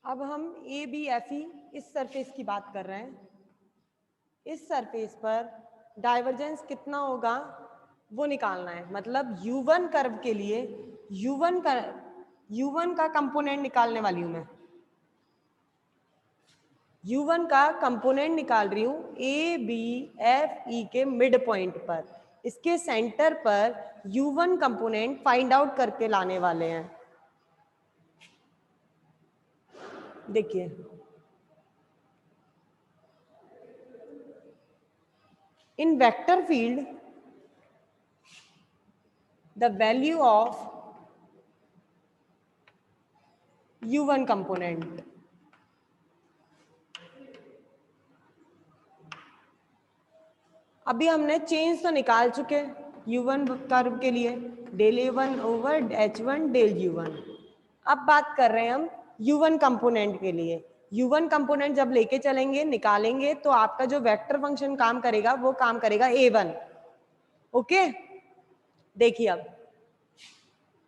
अब हम A B F E इस सरफेस की बात कर रहे हैं। इस सरफेस पर डाइवर्जेंस कितना होगा वो निकालना है। मतलब U1 कर्व के लिए U1 का कंपोनेंट निकालने वाली हूं मैं। U1 का कंपोनेंट निकाल रही हूं ए बी एफ ई के मिड पॉइंट पर। इसके सेंटर पर U1 कंपोनेंट फाइंड आउट करके लाने वाले हैं। देखिए in vector field the value of U1 component अभी हमने चेंज तो निकाल चुके U1 कर्व के लिए del A1 over H1 del U1। अब बात कर रहे हैं हम U1 कंपोनेंट के लिए। U1 कंपोनेंट जब लेके चलेंगे निकालेंगे तो आपका जो वेक्टर फंक्शन काम करेगा वो काम करेगा A1। ओके, देखिए अब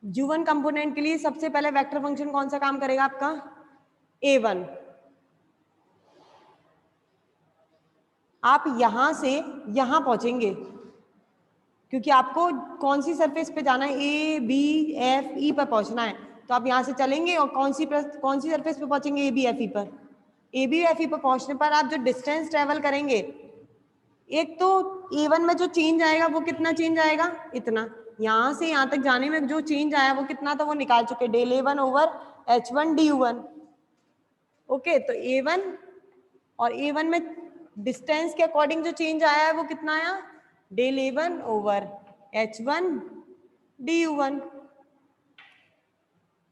U1 कंपोनेंट के लिए सबसे पहले वेक्टर फंक्शन कौन सा काम करेगा आपका A1। आप यहां से यहां पहुंचेंगे क्योंकि आपको कौन सी सरफेस पे जाना है, ए बी एफ ई पर पहुंचना है। तो आप यहां से चलेंगे और कौन सी सरफेस पे पहुंचेंगे, ए बी एफ ई पर। ए बी एफ ई पर पहुंचने पर आप जो डिस्टेंस ट्रेवल करेंगे, एक तो A1 में जो चेंज आएगा वो कितना चेंज आएगा, इतना। यहां से यहां तक जाने में जो चेंज आया वो कितना था वो निकाल चुके, del A1 over H1 DU1। Okay, तो A1 और A1 में डिस्टेंस के अकॉर्डिंग जो चेंज आया है वो कितना आया, del A1 over H1 DU1।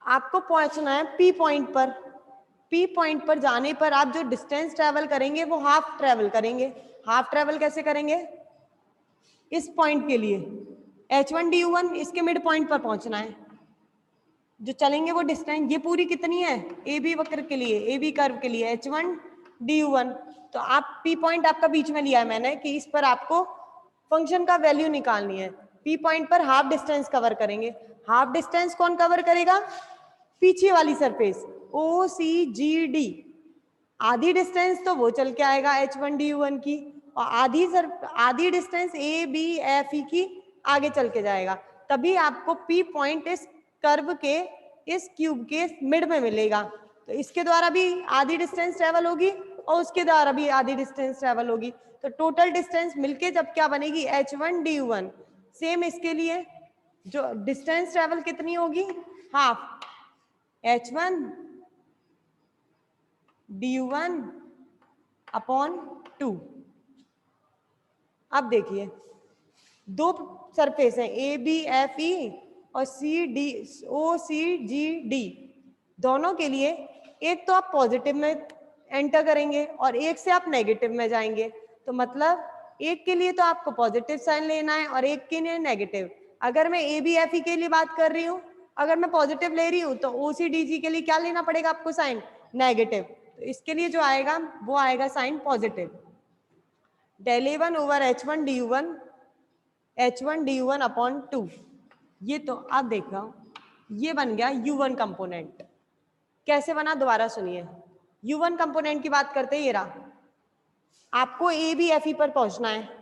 आपको पहुंचना है P पॉइंट पर। P पॉइंट पर जाने पर आप जो डिस्टेंस ट्रेवल करेंगे वो हाफ ट्रेवल करेंगे। हाफ ट्रेवल कैसे करेंगे, इस पॉइंट के लिए H1 DU1 इसके मिड पॉइंट पर पहुंचना है। जो चलेंगे वो डिस्टेंस ये पूरी कितनी है, ए बी वक्र के लिए, ए बी कर्व के लिए H1 DU1। तो आप P पॉइंट आपका बीच में लिया है मैंने कि इस पर आपको फंक्शन का वैल्यू निकालनी है। P पॉइंट पर हाफ डिस्टेंस कवर करेंगे। हाफ डिस्टेंस कौन कवर करेगा, पीछे वाली सरफेस OCGD। आधी डिस्टेंस तो वो चल के आएगा H1 DU1 की, और आधी डिस्टेंस ABFE की आगे चल के जाएगा। तभी आपको P पॉइंट इस कर्व के इस क्यूब के मिड में मिलेगा। तो इसके द्वारा भी आधी डिस्टेंस ट्रेवल होगी और उसके द्वारा भी आधी डिस्टेंस ट्रेवल होगी। तो टोटल डिस्टेंस मिलके जब क्या बनेगी, H1 DU1। सेम इसके लिए जो डिस्टेंस ट्रेवल कितनी होगी, हाफ H1 DU1 अपॉन 2। अब देखिए दो सरफेस है ABFE और OCGD। दोनों के लिए एक तो आप पॉजिटिव में एंटर करेंगे और एक से आप नेगेटिव में जाएंगे। तो मतलब एक के लिए तो आपको पॉजिटिव साइन लेना है और एक के लिए नेगेटिव। अगर मैं ABFE के लिए बात कर रही हूँ, अगर मैं पॉजिटिव ले रही हूँ तो OCDG के लिए क्या लेना पड़ेगा आपको, साइन नेगेटिव। तो इसके लिए जो आएगा वो आएगा sign positive. Del A1 over H1 DU1 upon 2। ये तो अब देखो ये बन गया U1 कंपोनेंट। कैसे बना दोबारा सुनिए। U1 कंपोनेंट की बात करते हैं, ये रहा। आपको ABFE पर पहुंचना है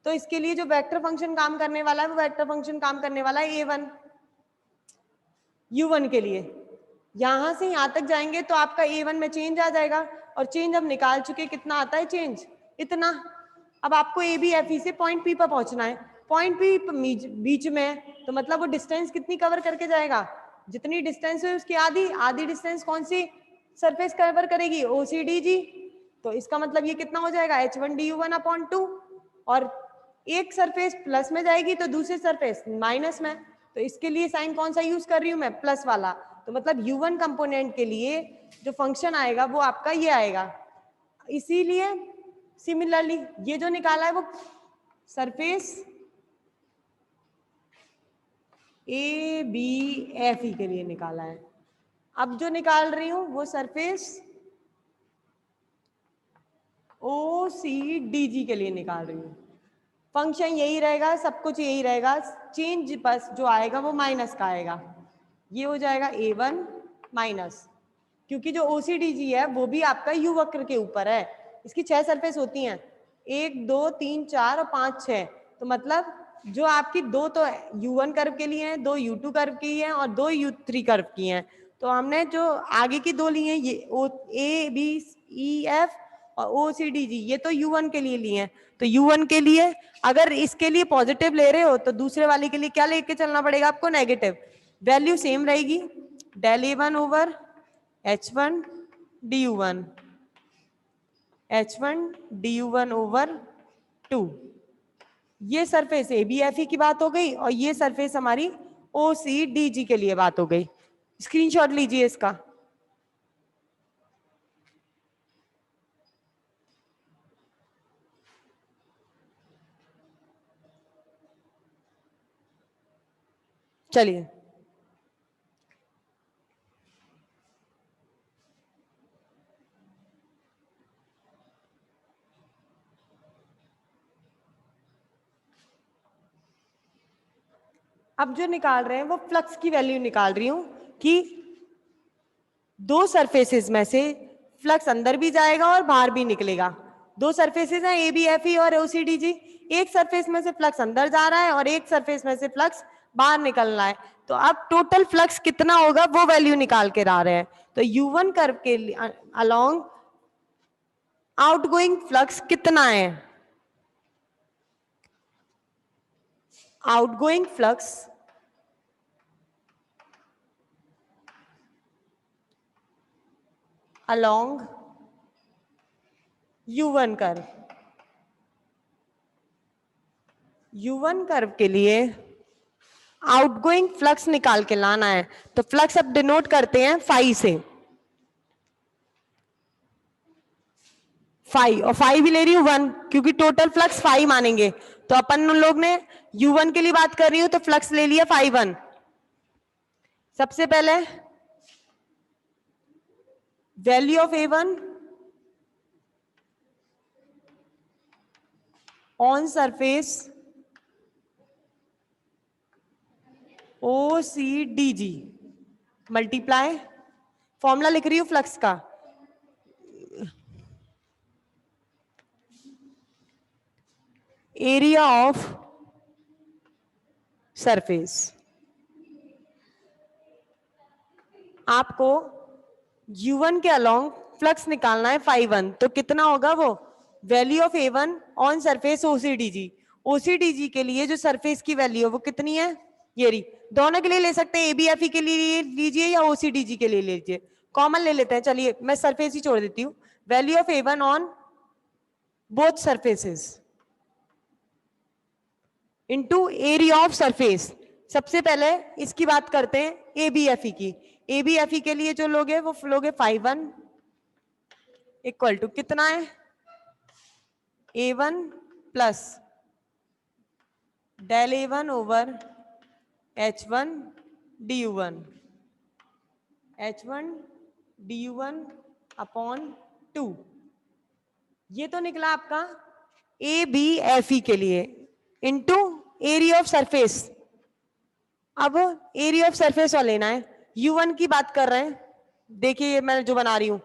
तो इसके लिए जो वेक्टर फंक्शन काम करने वाला है वो वेक्टर फंक्शन काम करने वाला है A1 U1 के लिए। यहां से यहां तक जाएंगे तो आपका A1 में चेंज आ जाएगा, और चेंज अब निकाल चुके, कितना आता है चेंज, इतना। अब आपको ABFE से पॉइंट P पर पहुंचना है। पॉइंट P बीच में है तो मतलब वो डिस्टेंस कितनी कवर करके जाएगा, जितनी डिस्टेंस है उसकी आधी। आधी डिस्टेंस कौन सी सरफेस कवर करेगी, OCDG। तो इसका मतलब ये कितना हो जाएगा, H1 DU1 अपॉन 2। और एक सरफेस प्लस में जाएगी तो दूसरी सरफेस माइनस में। तो इसके लिए साइन कौन सा यूज कर रही हूं मैं, प्लस वाला। तो मतलब U1 कंपोनेंट के लिए जो फंक्शन आएगा वो आपका ये आएगा। इसीलिए सिमिलरली ये जो निकाला है वो सरफेस ABFE के लिए निकाला है। अब जो निकाल रही हूं वो सरफेस OCDG के लिए निकाल रही हूं। फंक्शन यही रहेगा, सब कुछ यही रहेगा, चेंज बस जो आएगा वो माइनस का आएगा। ये हो जाएगा A1 माइनस, क्योंकि जो OCDG है वो भी आपका U वक्र के ऊपर है। इसकी 6 सरफेस होती हैं, 1 2 3 4 और 5 6। तो मतलब जो आपकी 2 तो U1 कर्व के लिए हैं, 2 U2 कर्व की हैं और 2 U3 कर्व की हैं। तो हमने जो आगे की 2 ली हैं ये A B E F और OCDG, ये तो U1 के लिए लिए हैं। तो U1 के लिए अगर इसके लिए पॉजिटिव ले रहे हो तो दूसरे वाले के लिए क्या लेके चलना पड़ेगा आपको? नेगेटिव। वैल्यू सेम रहेगी, del A1 over H1 du1, H1 du1 over 2। ये सरफेस ABFE की बात हो गई और ये सरफेस हमारी OCDG के लिए बात हो गई। स्क्रीनशॉट लीजिए इसका। चलिए अब जो निकाल रहे हैं वो फ्लक्स की वैल्यू निकाल रही हूं कि 2 सरफेसेस में से फ्लक्स अंदर भी जाएगा और बाहर भी निकलेगा। 2 सरफेसेस हैं ABFE और OCDG। एक सरफेस में से फ्लक्स अंदर जा रहा है और एक सरफेस में से फ्लक्स बाहर निकल रहा है। तो अब टोटल फ्लक्स कितना होगा वो वैल्यू निकाल के ला रहे हैं। तो U1 कर्व के अलोंग आउटगोइंग फ्लक्स कितना है? Outgoing flux along U1 curve, U1 curve के लिए आउटगोइंग फ्लक्स निकाल के लाना है। तो फ्लक्स अब डिनोट करते हैं फाई से, फाई, और फाई भी ले रही हूं 1 क्योंकि टोटल फ्लक्स फाई मानेंगे। तो अपन उन लोग ने U1 के लिए बात कर रही हूं तो फ्लक्स ले लिया फाई 1। सबसे पहले value of A1 on surface OCDG multiply, formula लिख रही हूं फ्लक्स का, एरिया ऑफ सरफेस। आपको U1 के अलोंग फ्लक्स निकालना है फाई 1। तो कितना होगा वो? Value of A1 on surface OCDG। OCDG के लिए जो सरफेस की वैल्यू है वो कितनी है? ये रही। दोनों के लिए ले सकते हैं, ABFE के लिए लीजिए या OCDG के लिए लीजिए, कॉमन ले लेते हैं। चलिए मैं सरफेस ही छोड़ देती हूँ। Value of A1 on both surfaces into area of surface. सबसे पहले इसकी बात करते हैं ABFE की। ABFE के लिए जो लोग है वो लोग है फाई 1 इक्वल टू कितना है? A1 plus del A1 over H1 du1, H1 du1 upon 2। ये तो निकला आपका ABFE के लिए इनटू एरिया ऑफ सरफेस। अब एरिया ऑफ सरफेस और लेना है। U1 की बात कर रहे हैं। देखिए ये मैं जो बना रही हूं,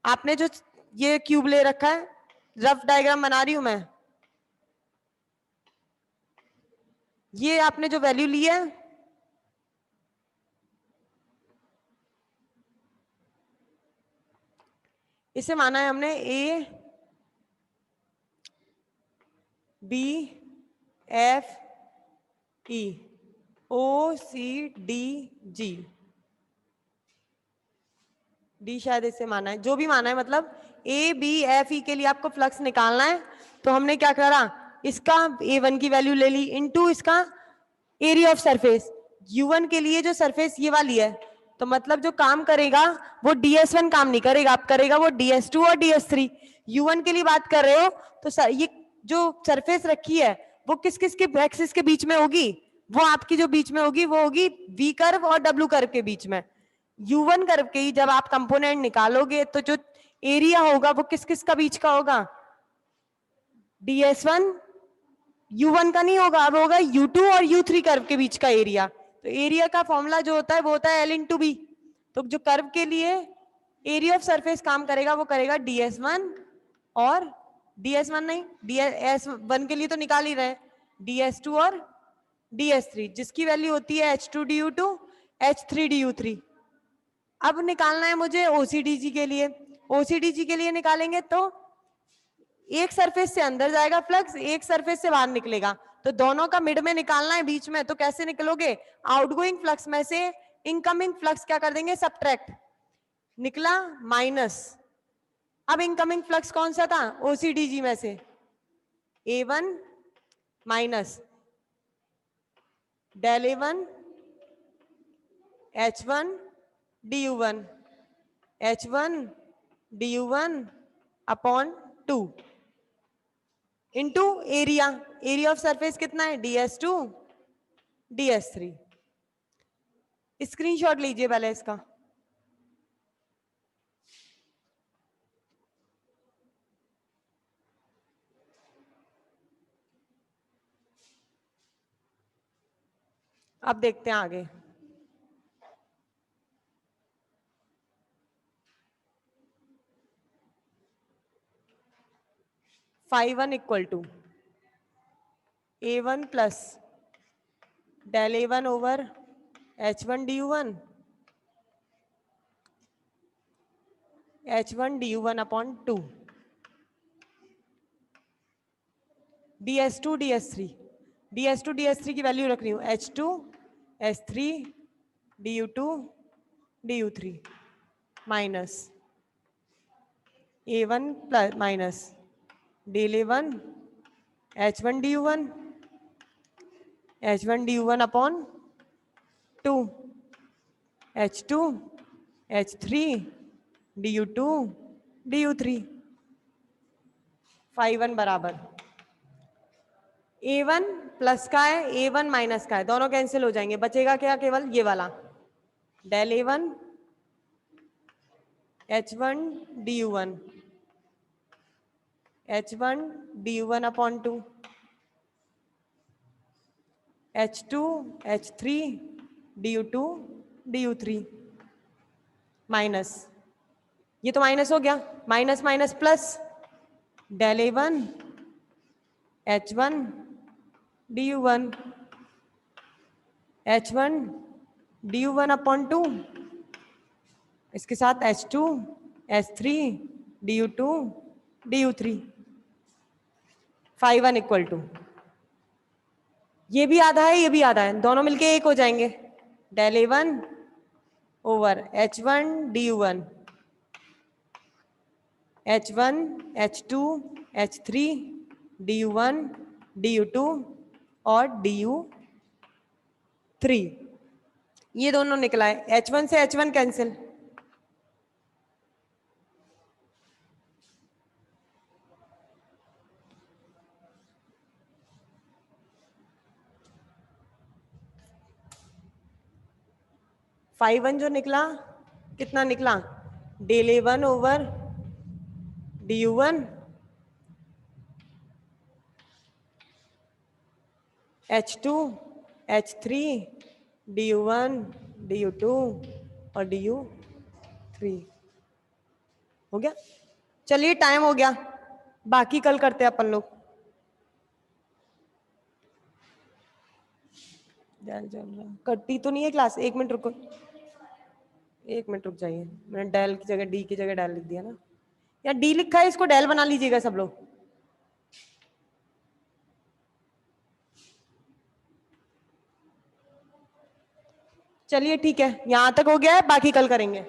आपने जो ये क्यूब ले रखा है, रफ डायग्राम बना रही हूं मैं। ये आपने जो वैल्यू ली है इसे माना है हमने A B F E OCDG D शायद इसे माना है, जो भी माना है, मतलब ABFE के लिए आपको फ्लक्स निकालना है। तो हमने क्या करा, इसका A1 की वैल्यू ले ली इनटू इसका एरिया ऑफ सरफेस। U1 के लिए जो सरफेस ये वाली है, तो मतलब जो काम करेगा वो DS1 काम नहीं करेगा, आप करेगा वो DS2 और DS3। U1 के लिए बात कर रहे हो तो ये जो सरफेस रखी है वो किस किस के एक्सिस के बीच में होगी? वो आपकी जो बीच में होगी वो होगी V कर्व और W कर्व के बीच में। U1 कर्व के ही जब आप कंपोनेंट निकालोगे तो जो एरिया होगा वो किस किस का बीच का होगा? DS1 U1 का नहीं होगा, अब होगा U2 और U3 कर्व के बीच का एरिया। तो एरिया का फॉर्मूला जो होता है वो होता है L इंटू बी। तो जो कर्व के लिए एरिया ऑफ सरफेस काम करेगा, वो करेगा ds1 और ds1 नहीं, ds1 के लिए तो निकाल ही रहे हैं, ds2 और ds3, जिसकी वैल्यू होती है h2 du2 h3 du3। अब निकालना है मुझे ओसीडीजी के लिए। ओसीडीजी के लिए निकालेंगे तो एक सरफेस से अंदर जाएगा फ्लक्स, एक सरफेस से बाहर निकलेगा, तो दोनों का मिड में निकालना है बीच में। तो कैसे निकलोगे, आउटगोइंग फ्लक्स में से इनकमिंग फ्लक्स क्या कर देंगे, सबट्रैक्ट, निकला माइनस। अब इनकमिंग फ्लक्स कौन सा था, ओसीडीजी में से A1 minus del A1 H1 du1 H1 du1 upon 2 into area, area of surface कितना है ds2 ds3। स्क्रीनशॉट लीजिए पहले इसका। अब देखते हैं आगे। phi1 equal to A1 plus del A1 over H1 du1 H1 du1 upon 2 ds2 ds3, ds2 ds3 की वैल्यू रख रही हूं h2 h3 du2 du3 minus A1 plus minus del A1 H1 du1 H1 du1 upon 2 H2 H3 du2 du3। phi1 बराबर A1 plus का है A1 minus का है, दोनों कैंसिल हो जाएंगे, बचेगा क्या, केवल ये वाला del A1 H1 du1 H1 du1 upon 2 H2 H3 du2 du3 minus, ये तो माइनस हो गया, minus minus plus del A1 H1 du1 H1 du1 upon 2 इसके साथ H2 H3 du2 du3 phi1 equal to, ये भी आधा है ये भी आधा है, दोनों मिलके एक हो जाएंगे, del A1 over H1 du1 H1 H2 H3 du1 du2 और du3, ये दोनों निकला है, H1 से H1 कैंसिल, phi1 जो निकला कितना निकला, del A1 over du1 H2 H3 du1 du2 और du3 हो गया। चलिए टाइम हो गया, बाकी कल करते हैं अपन लोग। कटती तो नहीं है क्लास, एक मिनट रुको, एक मिनट रुक जाइए, मैंने डेल की जगह डी की जगह डेल लिख दिया ना, या डी लिखा है इसको डेल बना लीजिएगा सब लोग। चलिए ठीक है, यहां तक हो गया है, बाकी कल करेंगे।